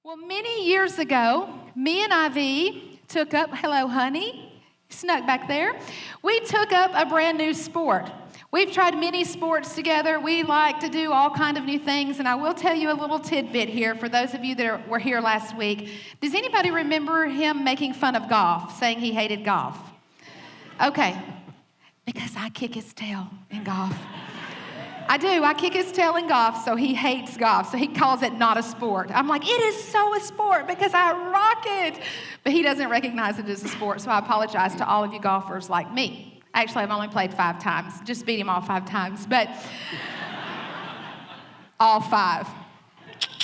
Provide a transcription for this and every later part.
Well, many years ago, me and Ivy took up, hello, honey, snuck back there. We took up a brand new sport. We've tried many sports together. We like to do all kind of new things, and I will tell you a little tidbit here for those of you that were here last week. Does anybody remember him making fun of golf, saying he hated golf? Okay, because I kick his tail in golf. I do. I kick his tail in golf, so he hates golf. So he calls it not a sport. I'm like, it is so a sport because I rock it. But he doesn't recognize it as a sport, so I apologize to all of you golfers like me. Actually, I've only played 5 times. Just beat him all 5 times, but all 5.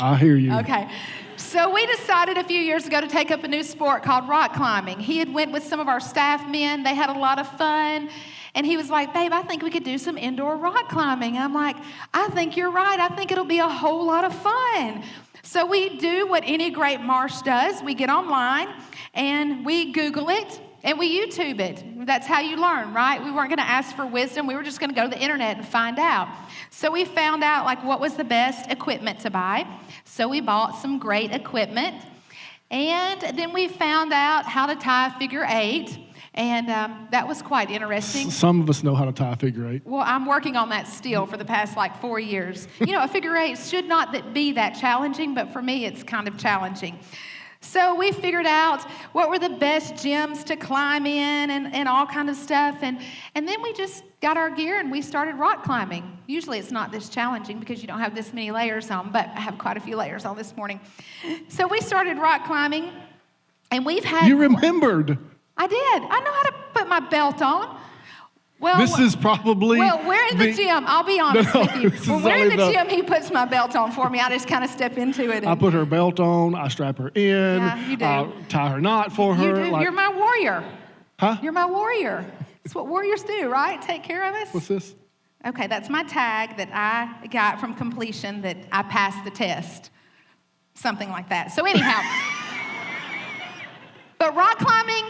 I hear you. Okay. So we decided a few years ago to take up a new sport called rock climbing. He had went with some of our staff men. They had a lot of fun. And he was like, babe, I think we could do some indoor rock climbing. I'm like, I think you're right. I think it'll be a whole lot of fun. So we do what any great marsh does. We get online and we Google it and we YouTube it. That's how you learn, right? We weren't going to ask for wisdom. We were just going to go to the internet and find out. So we found out like what was the best equipment to buy. So we bought some great equipment. And then we found out how to tie a figure 8. And that was quite interesting. Some of us know how to tie a figure 8. Well, I'm working on that still for the past 4 years. You know, a figure 8 should not be that challenging, but for me, it's kind of challenging. So we figured out what were the best gyms to climb in and all kind of stuff. And then we just got our gear and we started rock climbing. Usually it's not this challenging because you don't have this many layers on, but I have quite a few layers on this morning. So we started rock climbing and we've had... You remembered. I did. I know how to put my belt on. Well, this is probably... Well, we're in the gym. I'll be honest with you. When we're in the gym, he puts my belt on for me. I just kind of step into it. I put her belt on. I strap her in. Yeah, you do. I tie her knot for her. You do. You're my warrior. Huh? You're my warrior. That's what warriors do, right? Take care of us. What's this? Okay, that's my tag that I got from completion that I passed the test. Something like that. So anyhow... But rock climbing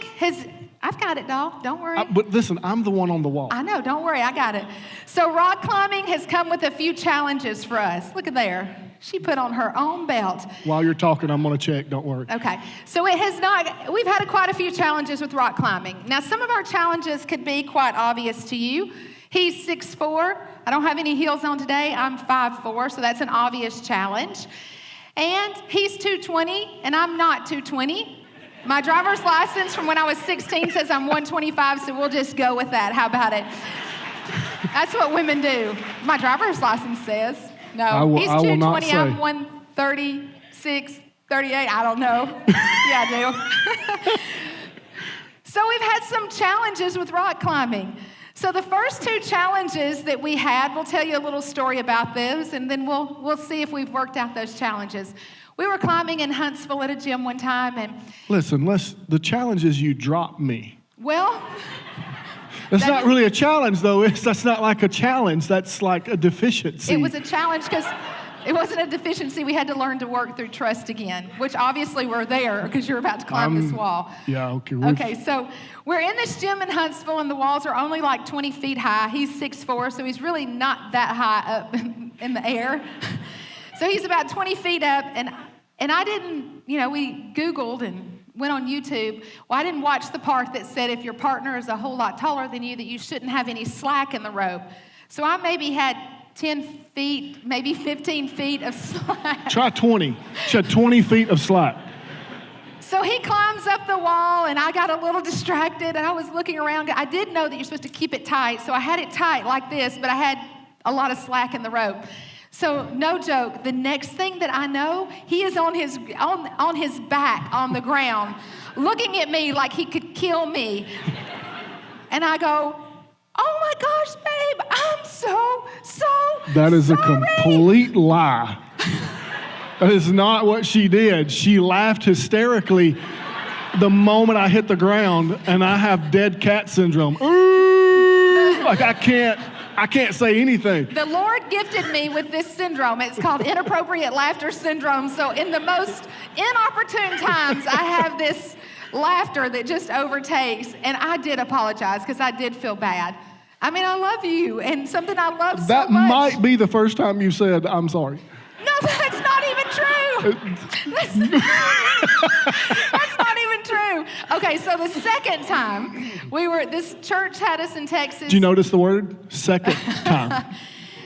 I've got it, doll. Don't worry. But listen, I'm the one on the wall. I know. Don't worry. I got it. So rock climbing has come with a few challenges for us. Look at there. She put on her own belt. While you're talking, I'm going to check. Don't worry. Okay. So we've had quite a few challenges with rock climbing. Now, some of our challenges could be quite obvious to you. He's 6'4". I don't have any heels on today. I'm 5'4", so that's an obvious challenge. And he's 220, and I'm not 220. My driver's license from when I was 16 says I'm 125, so we'll just go with that. How about it? That's what women do. My driver's license says. No, he's 220, I'm 136, 38, I don't know. Yeah, I do. So we've had some challenges with rock climbing. So the first 2 challenges that we had, we'll tell you a little story about those, and then we'll see if we've worked out those challenges. We were climbing in Huntsville at a gym one time, and... Listen, the challenge is you drop me. Well... That's not really a challenge, though. That's not like a challenge. That's like a deficiency. It was a challenge because it wasn't a deficiency. We had to learn to work through trust again, which obviously we're there because you're about to climb this wall. Yeah, okay. Okay, so we're in this gym in Huntsville, and the walls are only like 20 feet high. He's 6'4", so he's really not that high up in the air. So he's about 20 feet up, and I didn't, we Googled and went on YouTube. Well, I didn't watch the part that said if your partner is a whole lot taller than you, that you shouldn't have any slack in the rope. So I maybe had 10 feet, maybe 15 feet of slack. Try 20. She had 20 feet of slack. So he climbs up the wall, and I got a little distracted, and I was looking around. I did know that you're supposed to keep it tight, so I had it tight like this, but I had a lot of slack in the rope. So no joke, the next thing that I know, he is on his back on the ground, looking at me like he could kill me. And I go, oh my gosh, babe, I'm so That is sorry. A complete lie. That is not what she did. She laughed hysterically the moment I hit the ground, and I have dead cat syndrome. Ooh, like I can't say anything. The Lord gifted me with this syndrome. It's called inappropriate laughter syndrome. So in the most inopportune times, I have this laughter that just overtakes. And I did apologize because I did feel bad. I mean, I love you and something I love so much. That might be the first time you said, I'm sorry. No, that's not even true. That's not even true. Okay, so the second time this church had us in Texas. Did you notice the word? Second time.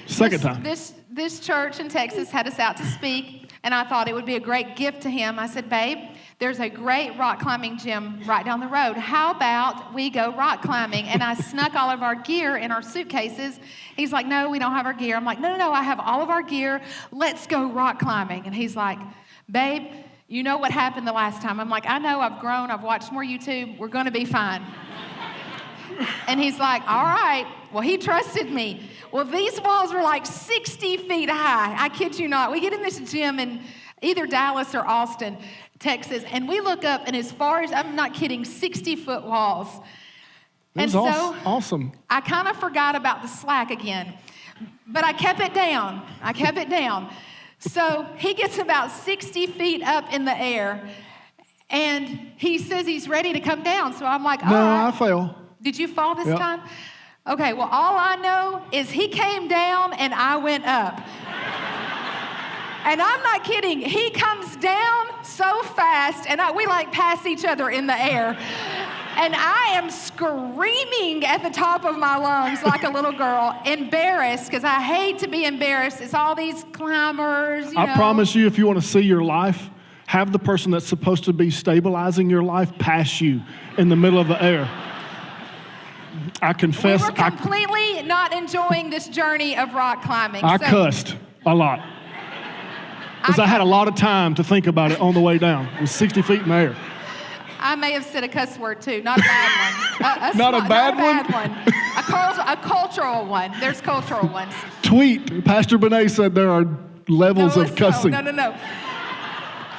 Second time. This church in Texas had us out to speak, and I thought it would be a great gift to him. I said, babe, there's a great rock climbing gym right down the road. How about we go rock climbing? And I snuck all of our gear in our suitcases. He's like, no, we don't have our gear. I'm like, no, I have all of our gear. Let's go rock climbing. And he's like, babe, you know what happened the last time? I'm like, I know, I've grown, I've watched more YouTube. We're going to be fine. And he's like, all right. Well, he trusted me. Well, these walls were like 60 feet high. I kid you not. We get in this gym in either Dallas or Austin, Texas, and we look up, and as far as, I'm not kidding, 60-foot walls. It was awesome. I kind of forgot about the slack again, but I kept it down. So he gets about 60 feet up in the air, and he says he's ready to come down. So I'm like, all right. No, I fell. Did you fall this time? Okay, well, all I know is he came down and I went up. And I'm not kidding. He comes down so fast, and we like pass each other in the air. And I am screaming at the top of my lungs like a little girl, embarrassed, because I hate to be embarrassed. It's all these climbers, I promise you, if you want to see your life, have the person that's supposed to be stabilizing your life pass you in the middle of the air. I confess. We were completely not enjoying this journey of rock climbing. I cussed a lot. Because I had a lot of time to think about it on the way down. It was 60 feet in the air. I may have said a cuss word too, not a bad one. Not a bad one? A cultural one. There's cultural ones. Tweet. Pastor Benet said there are levels of cussing. No.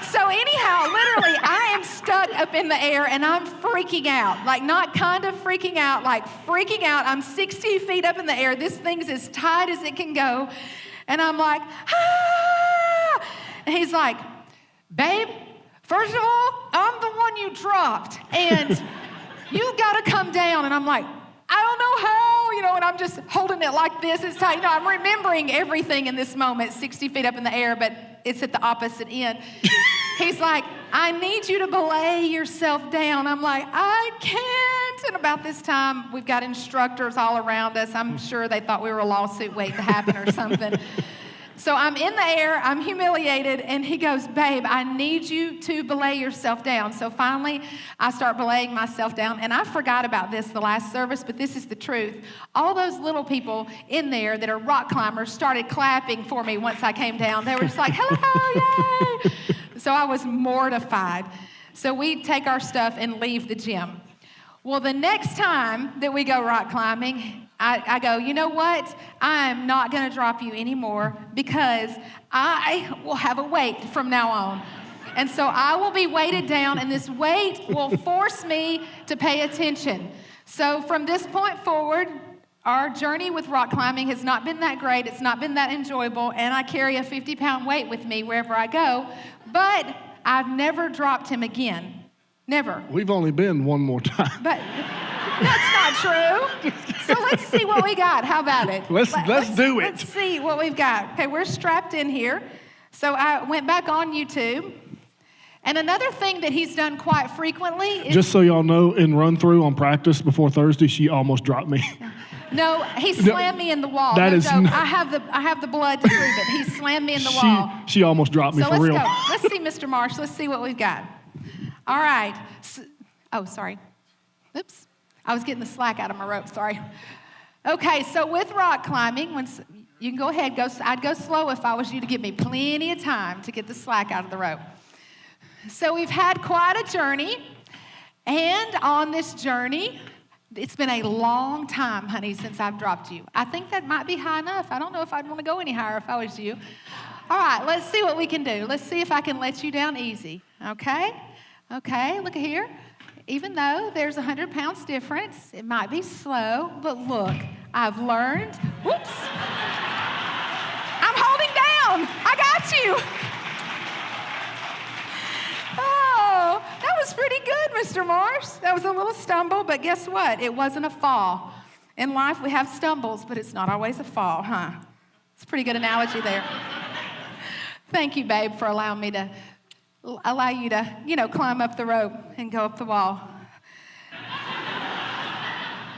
So anyhow, literally, I am stuck up in the air, and I'm freaking out. Like, not kind of freaking out, like freaking out. I'm 60 feet up in the air. This thing's as tight as it can go. And I'm like, ah! And he's like, babe, first of all, I'm the one you dropped, and you got to come down. And I'm like, I don't know how, and I'm just holding it like this. It's tight. I'm remembering everything in this moment, 60 feet up in the air, but it's at the opposite end. He's like, I need you to belay yourself down. I'm like, I can't. And about this time, we've got instructors all around us. I'm sure they thought we were a lawsuit waiting to happen or something. So I'm in the air, I'm humiliated, and he goes, babe, I need you to belay yourself down. So finally, I start belaying myself down, and I forgot about this the last service, but this is the truth. All those little people in there that are rock climbers started clapping for me once I came down. They were just like, hello, yay! So I was mortified. So we take our stuff and leave the gym. Well, the next time that we go rock climbing, I go, you know what? I'm not going to drop you anymore, because I will have a weight from now on. And so I will be weighted down, and this weight will force me to pay attention. So from this point forward, our journey with rock climbing has not been that great. It's not been that enjoyable, and I carry a 50-pound weight with me wherever I go. But I've never dropped him again. Never. We've only been one more time. But that's not true. So let's see what we got. How about it? Let's do it. Let's see what we've got. Okay, we're strapped in here. So I went back on YouTube. And another thing that he's done quite frequently is... Just so y'all know, in run-through on practice before Thursday, she almost dropped me. No, he slammed me in the wall. That no is joke. I have the blood to prove it. He slammed me in the wall. She almost dropped me, so for real. Let's go. Let's see, Mr. Marsh. Let's see what we've got. All right. Sorry. Oops. I was getting the slack out of my rope. Sorry. Okay, so with rock climbing, you can go ahead. I'd go slow if I was you, to give me plenty of time to get the slack out of the rope. So we've had quite a journey, and on this journey, it's been a long time, honey, since I've dropped you. I think that might be high enough. I don't know if I'd want to go any higher if I was you. All right, let's see what we can do. Let's see if I can let you down easy, okay? Okay, look here. Even though there's 100 pounds difference, it might be slow, but look, I've learned. Whoops. I'm holding down. I got you. Oh, that was pretty good, Mr. Marsh. That was a little stumble, but guess what? It wasn't a fall. In life, we have stumbles, but it's not always a fall, huh? It's a pretty good analogy there. Thank you, babe, for allowing me to allow you to, climb up the rope and go up the wall.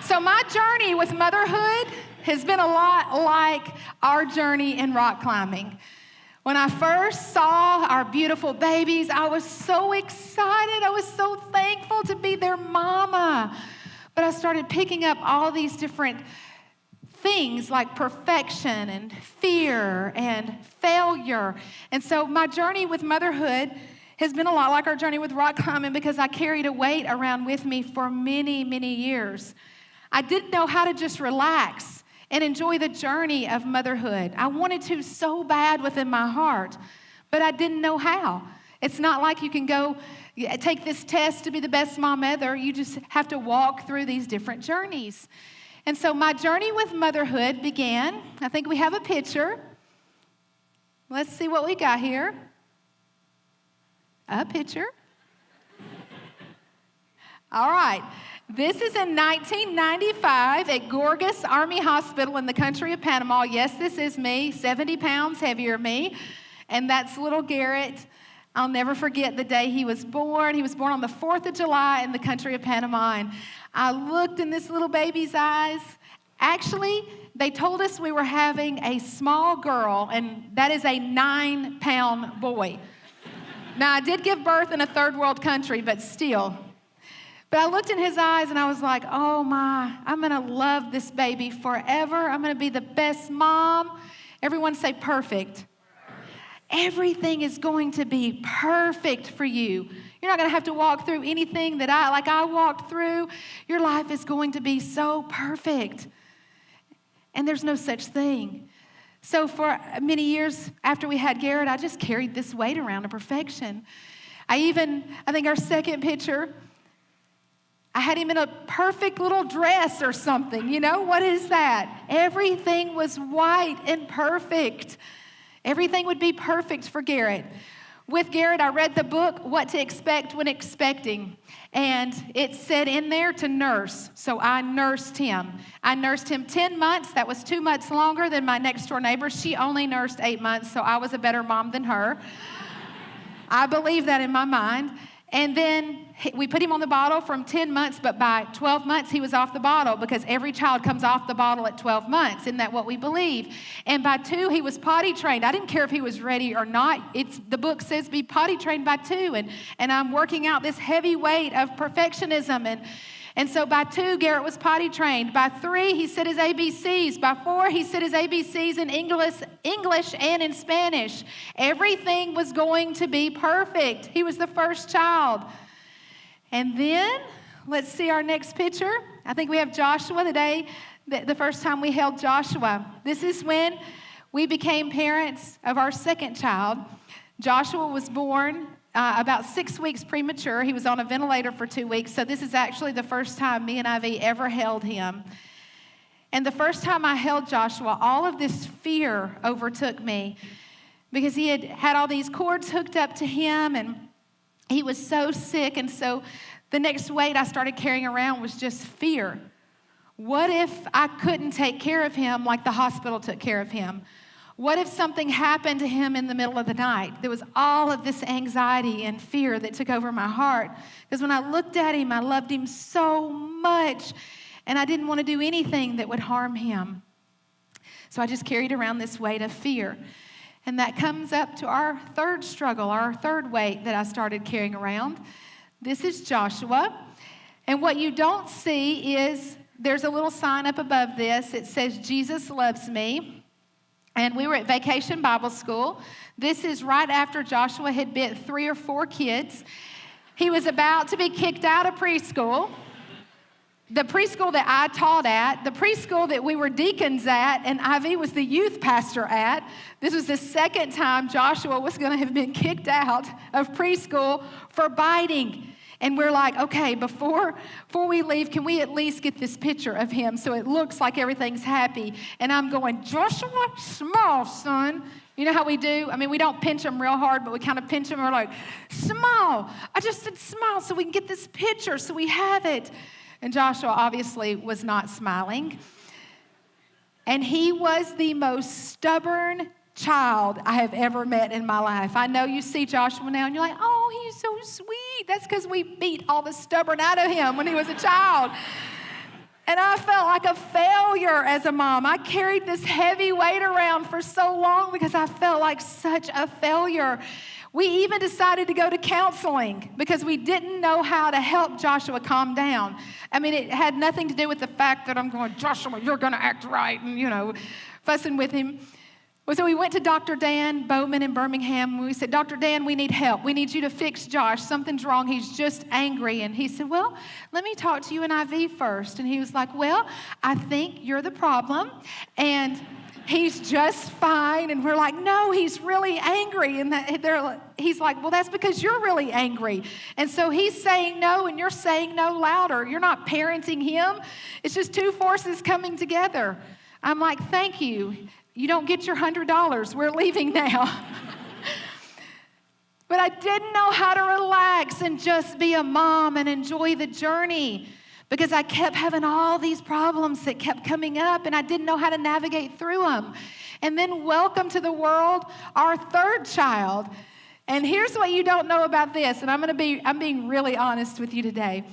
So my journey with motherhood has been a lot like our journey in rock climbing. When I first saw our beautiful babies, I was so excited. I was so thankful to be their mama. But I started picking up all these different things like perfection and fear and failure. And so my journey with motherhood has been a lot like our journey with rock climbing because I carried a weight around with me for many, many years. I didn't know how to just relax and enjoy the journey of motherhood. I wanted to so bad within my heart, but I didn't know how. It's not like you can go take this test to be the best mom ever. You just have to walk through these different journeys. And so my journey with motherhood began, I think we have a picture. Let's see what we got here. A picture. All right. This is in 1995 at Gorgas Army Hospital in the country of Panama. Yes, this is me, 70 pounds heavier me. And that's little Garrett. I'll never forget the day he was born. He was born on the 4th of July in the country of Panama. And I looked in this little baby's eyes. Actually, they told us we were having a small girl, and that is a 9-pound boy. Now, I did give birth in a third world country, but still. But I looked in his eyes and I was like, oh my, I'm going to love this baby forever. I'm going to be the best mom. Everyone say perfect. Everything is going to be perfect for you. You're not going to have to walk through anything that I walked through. Your life is going to be so perfect. And there's no such thing. So for many years after we had Garrett, I just carried this weight around of perfection. I think our second picture, I had him in a perfect little dress or something. What is that? Everything was white and perfect. Everything would be perfect for Garrett. With Garrett, I read the book, What to Expect When Expecting, and it said in there to nurse, so I nursed him. I nursed him 10 months. That was 2 months longer than my next-door neighbor. She only nursed 8 months, so I was a better mom than her. I believe that in my mind. And then we put him on the bottle from 10 months, but by 12 months, he was off the bottle because every child comes off the bottle at 12 months. Isn't that what we believe? And by 2, he was potty trained. I didn't care if he was ready or not. The book says be potty trained by 2, and I'm working out this heavy weight of perfectionism. And so by 2, Garrett was potty trained. By 3, he said his ABCs. By 4, he said his ABCs in English and in Spanish. Everything was going to be perfect. He was the first child. And then, let's see our next picture. I think we have Joshua today, the first time we held Joshua. This is when we became parents of our second child. Joshua was born about 6 weeks premature. He was on a ventilator for 2 weeks, so this is actually the first time me and Ivy ever held him. And the first time I held Joshua, all of this fear overtook me because he had all these cords hooked up to him, and he was so sick, and so the next weight I started carrying around was just fear. What if I couldn't take care of him like the hospital took care of him? What if something happened to him in the middle of the night? There was all of this anxiety and fear that took over my heart. Because when I looked at him, I loved him so much, and I didn't want to do anything that would harm him. So I just carried around this weight of fear. And that comes up to our third struggle, our third weight that I started carrying around. This is Joshua. And what you don't see is there's a little sign up above this. It says, Jesus loves me. And we were at Vacation Bible School. This is right after Joshua had bit 3 or 4 kids. He was about to be kicked out of preschool. The preschool that I taught at, the preschool that we were deacons at, and Ivy was the youth pastor at. This was the second time Joshua was going to have been kicked out of preschool for biting. And we're like, okay, before we leave, can we at least get this picture of him so it looks like everything's happy? And I'm going, Joshua, small, son. You know how we do? I mean, we don't pinch him real hard, but we kind of pinch him. We're like, small. I just said small so we can get this picture, so we have it. And Joshua obviously was not smiling. And he was the most stubborn child I have ever met in my life. I know you see Joshua now and you're like, oh, he's so sweet. That's because we beat all the stubborn out of him when he was a child. And I felt like a failure as a mom. I carried this heavy weight around for so long because I felt like such a failure. We even decided to go to counseling because we didn't know how to help Joshua calm down. I mean, it had nothing to do with the fact that I'm going, Joshua, you're going to act right, and, fussing with him. So we went to Dr. Dan Bowman in Birmingham, and we said, Dr. Dan, we need help. We need you to fix Josh. Something's wrong. He's just angry. And he said, well, let me talk to you in IV first. And he was like, well, I think you're the problem, and he's just fine. And we're like, no, he's really angry. And he's like, well, that's because you're really angry. And so he's saying no, and you're saying no louder. You're not parenting him. It's just two forces coming together. I'm like, thank you. You don't get your $100. We're leaving now. But I didn't know how to relax and just be a mom and enjoy the journey because I kept having all these problems that kept coming up and I didn't know how to navigate through them. And then welcome to the world, our third child. And here's what you don't know about this, and I'm being really honest with you today.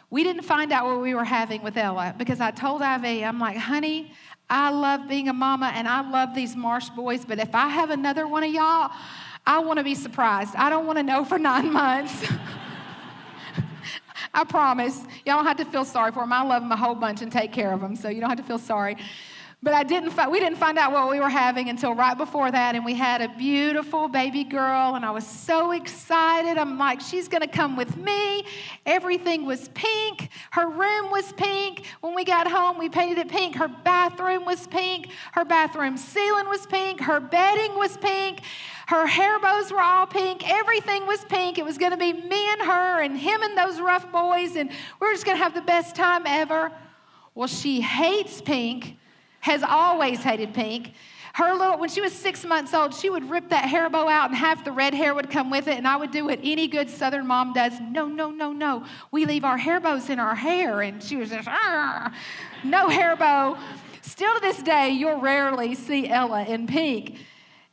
We didn't find out what we were having with Ella because I told Ivy, I'm like, honey, I love being a mama and I love these Marsh boys, but if I have another one of y'all, I want to be surprised. I don't want to know for 9 months. I promise. Y'all don't have to feel sorry for them. I love them a whole bunch and take care of them, so you don't have to feel sorry. But we didn't find out what we were having until right before that, and we had a beautiful baby girl, and I was so excited. I'm like, she's going to come with me. Everything was pink. Her room was pink. When we got home, we painted it pink. Her bathroom was pink. Her bathroom ceiling was pink. Her bedding was pink. Her hair bows were all pink. Everything was pink. It was going to be me and her and him and those rough boys, and we were just going to have the best time ever. Well, she hates pink. Has always hated pink. When she was 6 months old, she would rip that hair bow out and half the red hair would come with it, and I would do what any good Southern mom does. No, no, no, no. We leave our hair bows in our hair, and she was just, no hair bow. Still to this day, you'll rarely see Ella in pink.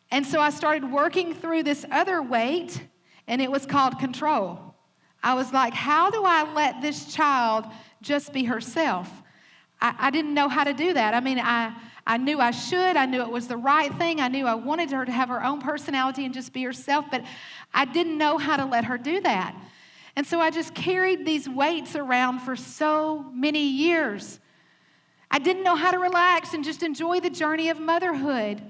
And so I started working through this other weight, and it was called control. I was like, how do I let this child just be herself? I didn't know how to do that. I mean, I knew I should. I knew it was the right thing. I knew I wanted her to have her own personality and just be herself, but I didn't know how to let her do that. And so I just carried these weights around for so many years. I didn't know how to relax and just enjoy the journey of motherhood.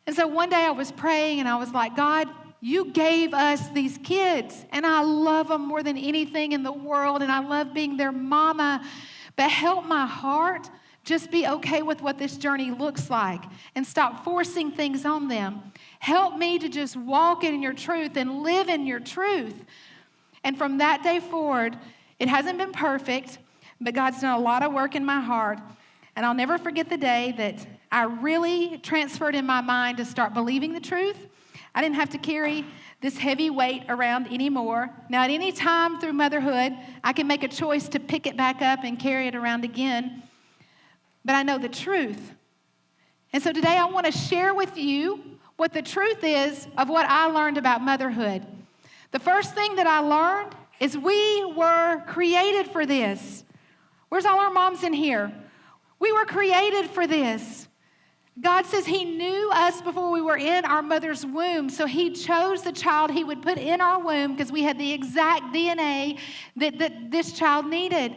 And so one day I was praying and I was like, God, you gave us these kids, and I love them more than anything in the world, and I love being their mama. But help my heart just be okay with what this journey looks like and stop forcing things on them. Help me to just walk in your truth and live in your truth. And from that day forward, it hasn't been perfect, but God's done a lot of work in my heart. And I'll never forget the day that I really transferred in my mind to start believing the truth. I didn't have to carry this heavy weight around anymore. Now, at any time through motherhood, I can make a choice to pick it back up and carry it around again. But I know the truth. And so today I want to share with you what the truth is of what I learned about motherhood. The first thing that I learned is we were created for this. Where's all our moms in here? We were created for this. God says he knew us before we were in our mother's womb, so he chose the child he would put in our womb because we had the exact DNA that this child needed.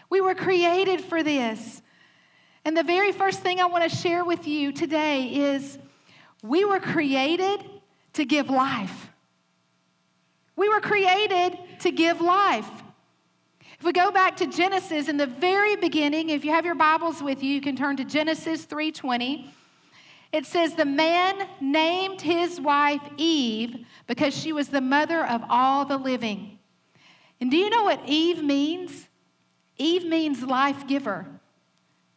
We were created for this. And the very first thing I want to share with you today is we were created to give life. We were created to give life. If we go back to Genesis, in the very beginning, if you have your Bibles with you, you can turn to Genesis 3:20. It says, the man named his wife Eve because she was the mother of all the living. And do you know what Eve means? Eve means life giver.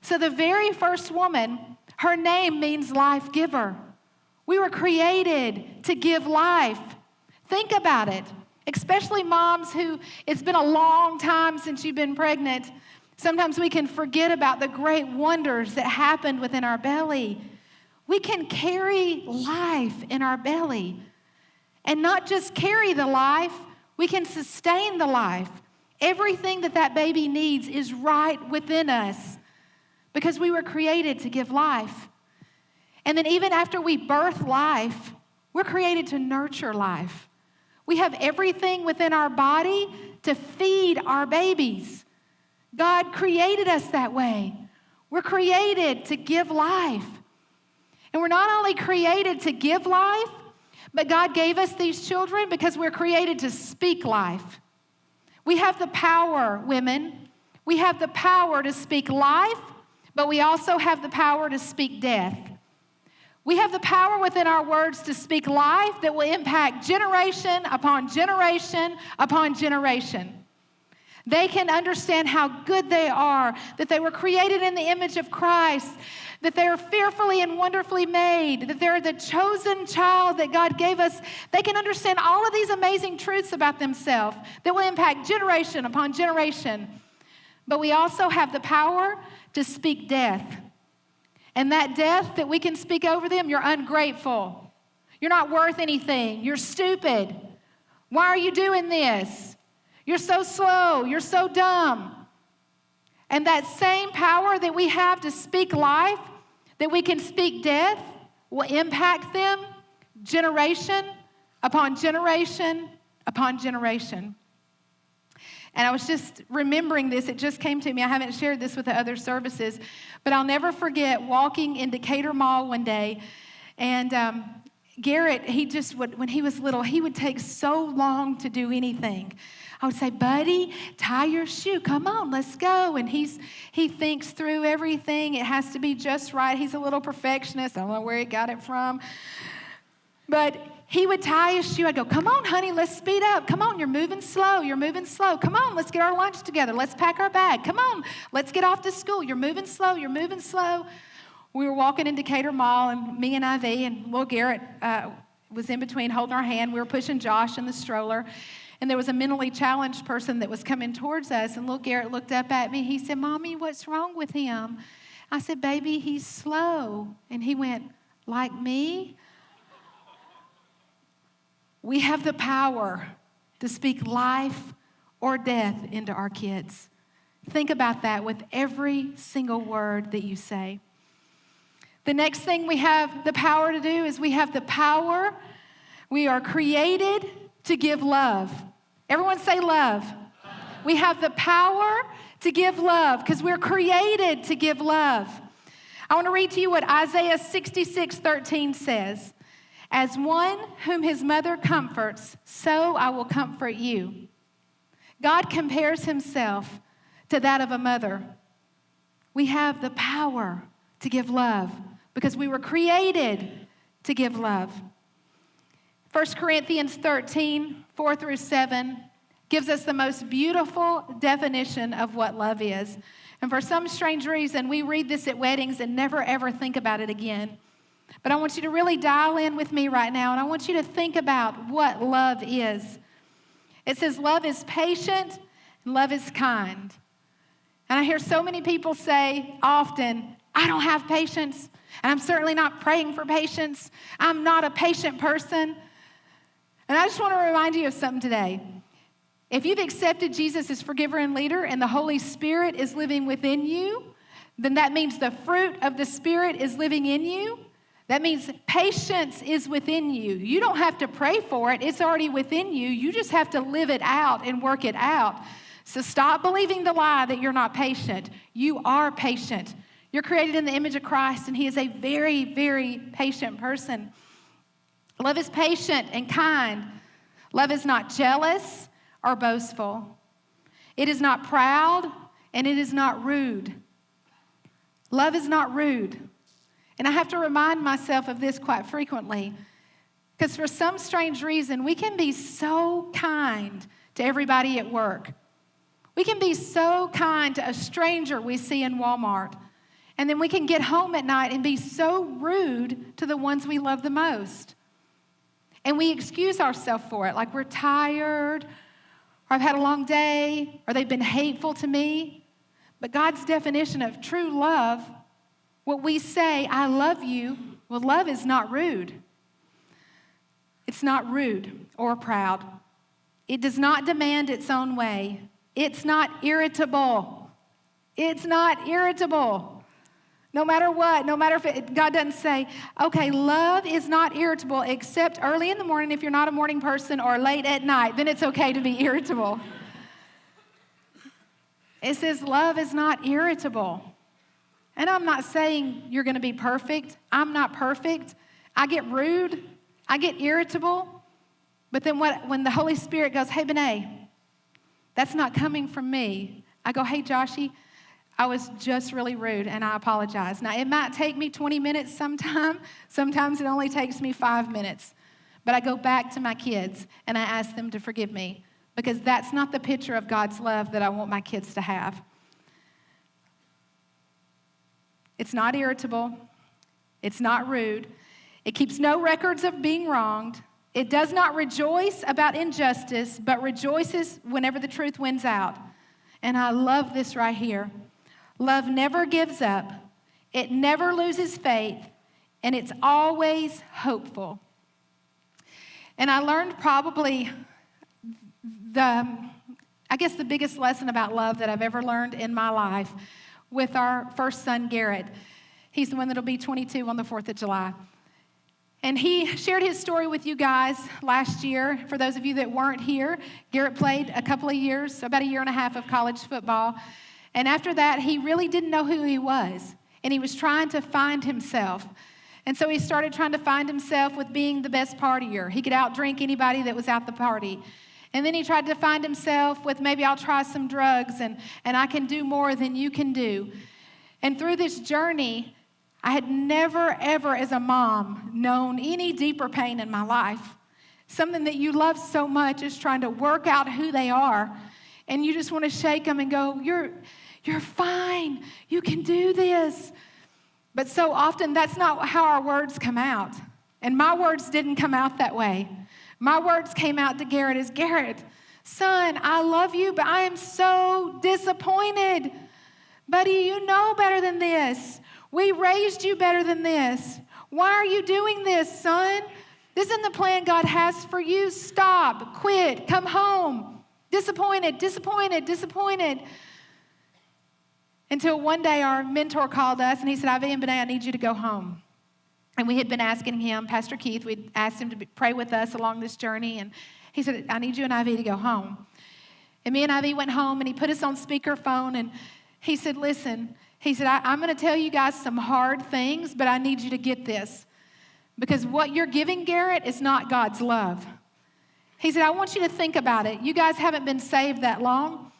So the very first woman, her name means life giver. We were created to give life. Think about it, especially moms who it's been a long time since you've been pregnant. Sometimes we can forget about the great wonders that happened within our belly. We can carry life in our belly. And not just carry the life, we can sustain the life. Everything that that baby needs is right within us because we were created to give life. And then even after we birth life, we're created to nurture life. We have everything within our body to feed our babies. God created us that way. We're created to give life. And we're not only created to give life, but God gave us these children because we're created to speak life. We have the power, women. We have the power to speak life, but we also have the power to speak death. We have the power within our words to speak life that will impact generation upon generation upon generation. They can understand how good they are, that they were created in the image of Christ, that they are fearfully and wonderfully made, that they're the chosen child that God gave us. They can understand all of these amazing truths about themselves that will impact generation upon generation. But we also have the power to speak death. And that death that we can speak over them, you're ungrateful. You're not worth anything. You're stupid. Why are you doing this? You're so slow. You're so dumb. And that same power that we have to speak life, that we can speak death, will impact them generation upon generation upon generation. And I was just remembering this. It just came to me. I haven't shared this with the other services, but I'll never forget walking in Decatur Mall one day. And Garrett, when he was little, he would take so long to do anything. I would say, buddy, tie your shoe. Come on, let's go. And he thinks through everything. It has to be just right. He's a little perfectionist. I don't know where he got it from. But he would tie his shoe. I'd go, come on, honey, let's speed up. Come on, you're moving slow. You're moving slow. Come on, let's get our lunch together. Let's pack our bag. Come on, let's get off to school. You're moving slow. You're moving slow. We were walking in Decatur Mall, and me and IV and little Garrett was in between holding our hand. We were pushing Josh in the stroller. And there was a mentally challenged person that was coming towards us. And little Garrett looked up at me. He said, Mommy, what's wrong with him? I said, baby, he's slow. And he went, like me? We have the power to speak life or death into our kids. Think about that with every single word that you say. The next thing we have the power to do is we have the power. We are created to give love. Everyone say love. We have the power to give love because we're created to give love. I want to read to you what Isaiah 66:13 says. As one whom his mother comforts, so I will comfort you. God compares himself to that of a mother. We have the power to give love because we were created to give love. 1 Corinthians 13, 4-7 gives us the most beautiful definition of what love is. And for some strange reason, we read this at weddings and never ever think about it again. But I want you to really dial in with me right now, and I want you to think about what love is. It says love is patient and love is kind. And I hear so many people say often, I don't have patience, and I'm certainly not praying for patience. I'm not a patient person. And I just want to remind you of something today. If you've accepted Jesus as forgiver and leader and the Holy Spirit is living within you, then that means the fruit of the Spirit is living in you. That means patience is within you. You don't have to pray for it. It's already within you. You just have to live it out and work it out. So stop believing the lie that you're not patient. You are patient. You're created in the image of Christ, and he is a very, very patient person. Love is patient and kind. Love is not jealous or boastful. It is not proud, and it is not rude. Love is not rude. And I have to remind myself of this quite frequently because for some strange reason, we can be so kind to everybody at work. We can be so kind to a stranger we see in Walmart. And then we can get home at night and be so rude to the ones we love the most. And we excuse ourselves for it, like we're tired, or I've had a long day, or they've been hateful to me. But God's definition of true love, what we say, I love you, Well, love is not rude. It's not rude or proud. It does not demand its own way. It's not irritable. It's not irritable. No matter what, no matter if God doesn't say, okay, love is not irritable except early in the morning if you're not a morning person or late at night, then it's okay to be irritable. It says love is not irritable. And I'm not saying you're going to be perfect. I'm not perfect. I get rude. I get irritable. But then when the Holy Spirit goes, hey, Bené, that's not coming from me. I go, hey, Joshy, I was just really rude, and I apologize. Now, it might take me 20 minutes sometime. Sometimes it only takes me 5 minutes. But I go back to my kids, and I ask them to forgive me, because that's not the picture of God's love that I want my kids to have. It's not irritable. It's not rude. It keeps no records of being wronged. It does not rejoice about injustice, but rejoices whenever the truth wins out. And I love this right here. Love never gives up. It never loses faith. And it's always hopeful. And I learned probably the biggest lesson about love that I've ever learned in my life with our first son, Garrett. He's the one that'll be 22 on the 4th of July. And he shared his story with you guys last year. For those of you that weren't here, Garrett played a couple of years, about a year and a half of college football. And after that, he really didn't know who he was. And he was trying to find himself. And so he started trying to find himself with being the best partier. He could outdrink anybody that was at the party. And then he tried to find himself with maybe I'll try some drugs and I can do more than you can do. And through this journey, I had never, ever as a mom known any deeper pain in my life. Something that you love so much is trying to work out who they are. And you just want to shake them and go, you're fine. You can do this. But so often that's not how our words come out. And my words didn't come out that way. My words came out to Garrett as, Garrett, son, I love you, but I am so disappointed. Buddy, you know better than this. We raised you better than this. Why are you doing this, son? This isn't the plan God has for you. Stop, quit, come home. Disappointed, disappointed, disappointed. Until one day our mentor called us and he said, Ivy and Bené, I need you to go home. And we had been asking him, Pastor Keith, we'd asked him to pray with us along this journey. And he said, I need you and Ivy to go home. And me and Ivy went home and he put us on speakerphone and he said, listen, he said, I'm going to tell you guys some hard things, but I need you to get this. Because what you're giving, Garrett, is not God's love. He said, I want you to think about it. You guys haven't been saved that long.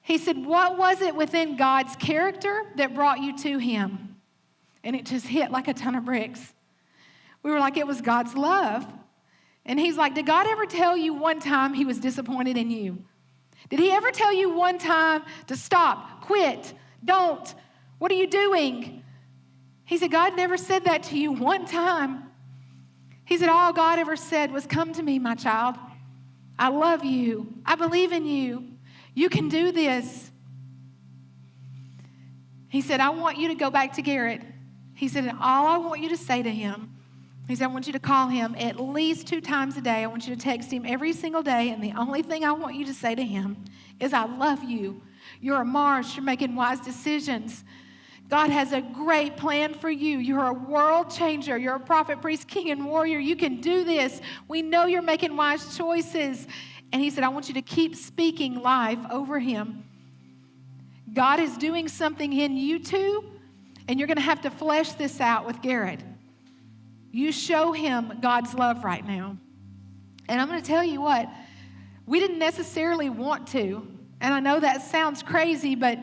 He said, what was it within God's character that brought you to him? And it just hit like a ton of bricks. We were like, it was God's love. And he's like, did God ever tell you one time he was disappointed in you? Did he ever tell you one time to stop, quit, don't? What are you doing? He said, God never said that to you one time. He said, all God ever said was, come to me, my child. I love you. I believe in you. You can do this. He said, I want you to go back to Garrett. He said, and all I want you to say to him, he said, I want you to call him at least 2 times a day. I want you to text him every single day. And the only thing I want you to say to him is, I love you. You're a Mars. You're making wise decisions. God has a great plan for you. You're a world changer. You're a prophet, priest, king, and warrior. You can do this. We know you're making wise choices. And he said, I want you to keep speaking life over him. God is doing something in you two, and you're going to have to flesh this out with Garrett. You show him God's love right now. And I'm going to tell you what, we didn't necessarily want to. And I know that sounds crazy, but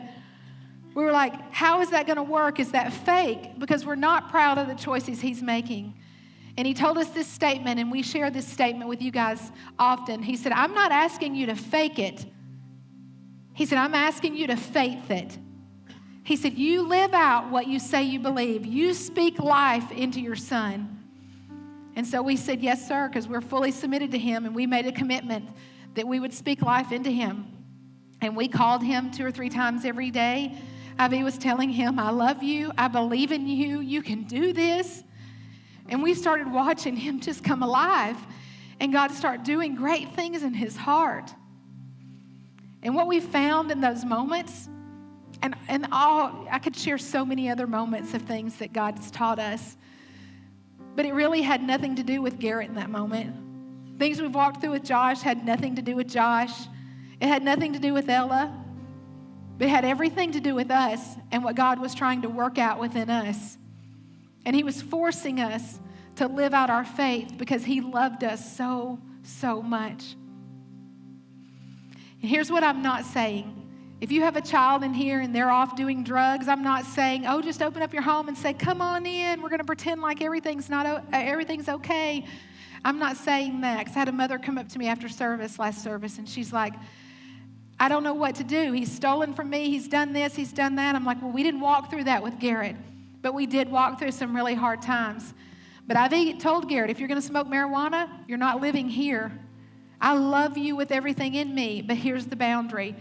we were like, how is that going to work? Is that fake? Because we're not proud of the choices he's making. And he told us this statement, and we share this statement with you guys often. He said, I'm not asking you to fake it. He said, I'm asking you to faith it. He said, you live out what you say you believe. You speak life into your son. And so we said, yes, sir, because we're fully submitted to him, and we made a commitment that we would speak life into him. And we called him 2 or 3 times every day. Ivy was telling him, I love you. I believe in you. You can do this. And we started watching him just come alive and God start doing great things in his heart. And what we found in those moments, and all, I could share so many other moments of things that God's taught us, but it really had nothing to do with Garrett in that moment. Things we've walked through with Josh had nothing to do with Josh. It had nothing to do with Ella. But it had everything to do with us and what God was trying to work out within us. And he was forcing us to live out our faith because he loved us so, so much. And here's what I'm not saying. If you have a child in here and they're off doing drugs, I'm not saying, oh, just open up your home and say, come on in. We're going to pretend like everything's okay. I'm not saying that, because I had a mother come up to me after last service, and she's like, I don't know what to do. He's stolen from me. He's done this. He's done that. I'm like, well, we didn't walk through that with Garrett, but we did walk through some really hard times. But I've told Garrett, if you're going to smoke marijuana, you're not living here. I love you with everything in me, but here's the boundary.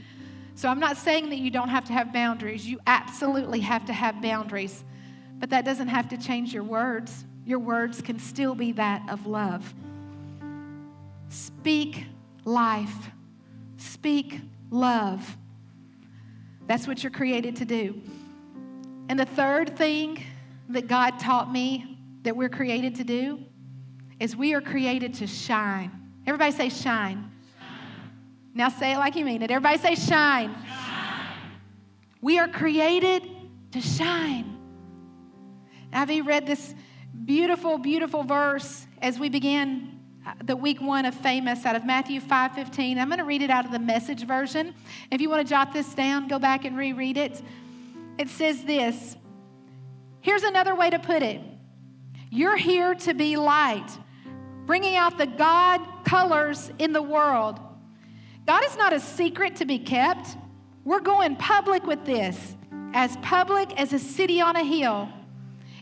So I'm not saying that you don't have to have boundaries. You absolutely have to have boundaries, but that doesn't have to change your words. Your words can still be that of love. Speak life. Speak love. That's what you're created to do. And the third thing that God taught me that we're created to do is we are created to shine. Everybody say shine. Now say it like you mean it. Everybody say shine. Shine. We are created to shine. Avi read this beautiful, beautiful verse as we began the week 1 of Famous out of Matthew 5:15. I'm going to read it out of the Message version. If you want to jot this down, go back and reread it. It says this. Here's another way to put it. You're here to be light, bringing out the God colors in the world. God is not a secret to be kept. We're going public with this, as public as a city on a hill.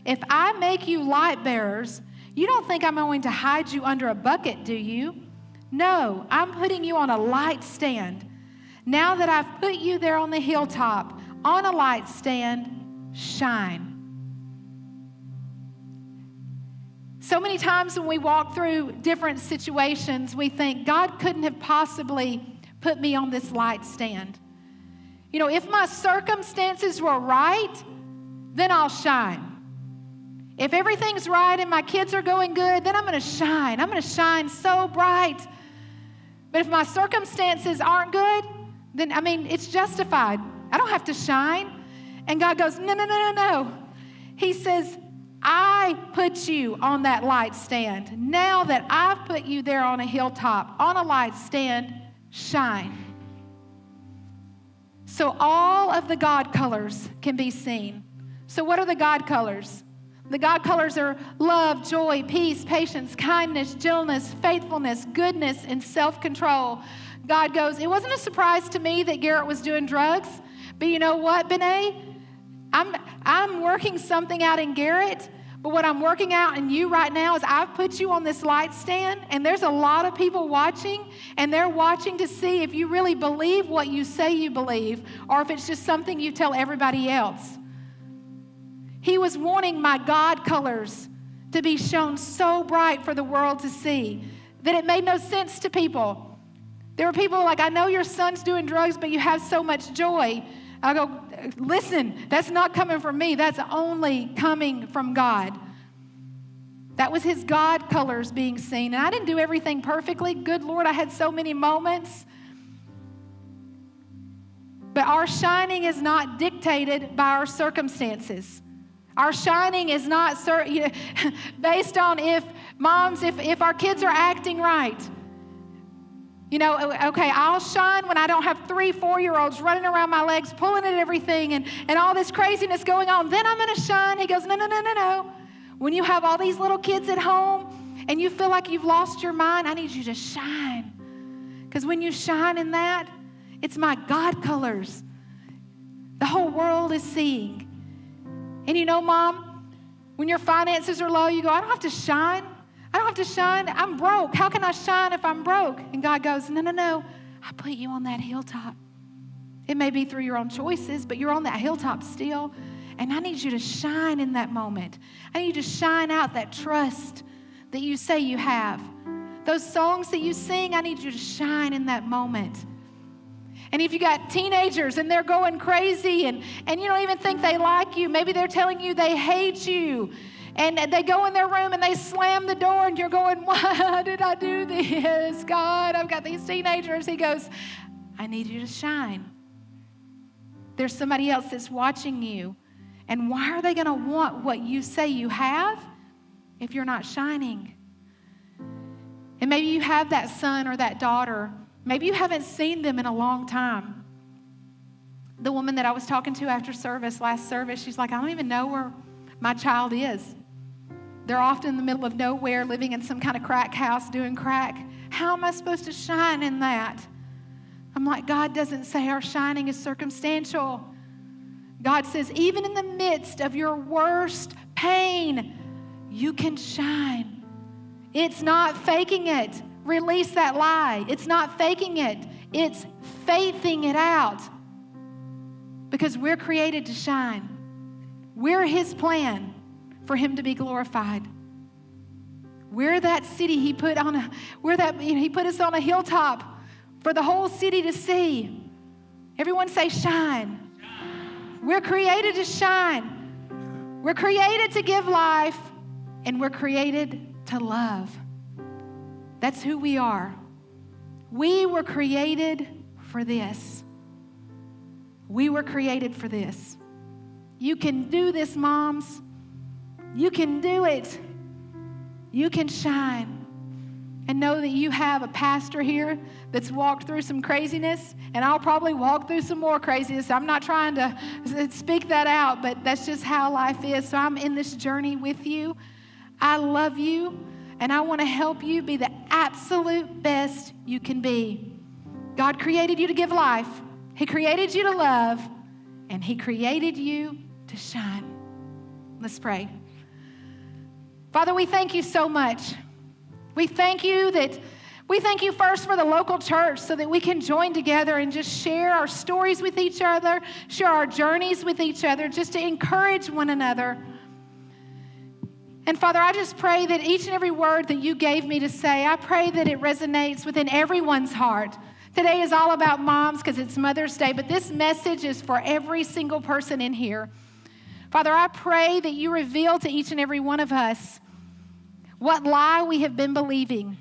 If I make you light bearers, you don't think I'm going to hide you under a bucket, do you? No, I'm putting you on a light stand. Now that I've put you there on the hilltop, on a light stand, shine. So many times when we walk through different situations, we think, God couldn't have possibly put me on this light stand. You know, if my circumstances were right, then I'll shine. If everything's right and my kids are going good, then I'm going to shine. I'm going to shine so bright. But if my circumstances aren't good, then, it's justified. I don't have to shine. And God goes, no. He says, I put you on that light stand. Now that I've put you there on a hilltop, on a light stand, shine. So all of the God colors can be seen. So what are the God colors? The God colors are love, joy, peace, patience, kindness, gentleness, faithfulness, goodness, and self-control. God goes, it wasn't a surprise to me that Garrett was doing drugs, but you know what, Bené? I'm working something out in Garrett, but what I'm working out in you right now is I've put you on this light stand, and there's a lot of people watching, and they're watching to see if you really believe what you say you believe, or if it's just something you tell everybody else. He was wanting my God colors to be shown so bright for the world to see that it made no sense to people. There were people like, I know your son's doing drugs, but you have so much joy. I go, listen, that's not coming from me. That's only coming from God. That was his God colors being seen. And I didn't do everything perfectly. Good Lord, I had so many moments. But our shining is not dictated by our circumstances. Our shining is not based on if our kids are acting right. You know, okay, I'll shine when I don't have 3-4-year-olds running around my legs, pulling at everything and all this craziness going on. Then I'm going to shine. He goes, no. When you have all these little kids at home and you feel like you've lost your mind, I need you to shine. Because when you shine in that, it's my God colors. The whole world is seeing. And you know, Mom, when your finances are low, you go, I don't have to shine. I don't have to shine. I'm broke. How can I shine if I'm broke? And God goes, no. I put you on that hilltop. It may be through your own choices, but you're on that hilltop still. And I need you to shine in that moment. I need you to shine out that trust that you say you have. Those songs that you sing, I need you to shine in that moment. And if you got teenagers and they're going crazy and you don't even think they like you, maybe they're telling you they hate you, and they go in their room and they slam the door and you're going, why did I do this? God, I've got these teenagers. He goes, I need you to shine. There's somebody else that's watching you. And why are they going to want what you say you have if you're not shining? And maybe you have that son or that daughter. Maybe you haven't seen them in a long time. The woman that I was talking to after service, last service, she's like, I don't even know where my child is. They're often in the middle of nowhere, living in some kind of crack house, doing crack. How am I supposed to shine in that? I'm like, God doesn't say our shining is circumstantial. God says, even in the midst of your worst pain, you can shine. It's not faking it. Release that lie. It's not faking it. It's faithing it out. Because we're created to shine. We're His plan for Him to be glorified. We're that city He put on He put us on a hilltop for the whole city to see. Everyone say shine. We're created to shine. We're created to give life, and we're created to love. That's who we are. We were created for this. We were created for this. You can do this, moms. You can do it. You can shine. And know that you have a pastor here that's walked through some craziness, and I'll probably walk through some more craziness. I'm not trying to speak that out, but that's just how life is. So I'm in this journey with you. I love you, and I want to help you be the absolute best you can be. God created you to give life. He created you to love, and He created you to shine. Let's pray. Father, we thank you so much. We thank you first for the local church so that we can join together and just share our stories with each other, share our journeys with each other, just to encourage one another. And Father, I just pray that each and every word that you gave me to say, I pray that it resonates within everyone's heart. Today is all about moms because it's Mother's Day, but this message is for every single person in here. Father, I pray that you reveal to each and every one of us what lie we have been believing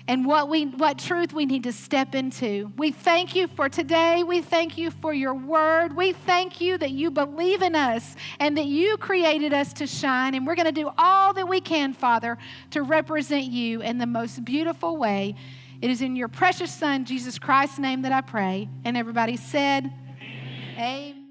and what truth we need to step into. We thank you for today. We thank you for your word. We thank you that you believe in us and that you created us to shine. And we're going to do all that we can, Father, to represent you in the most beautiful way. It is in your precious Son, Jesus Christ's name, that I pray. And everybody said, Amen. Amen.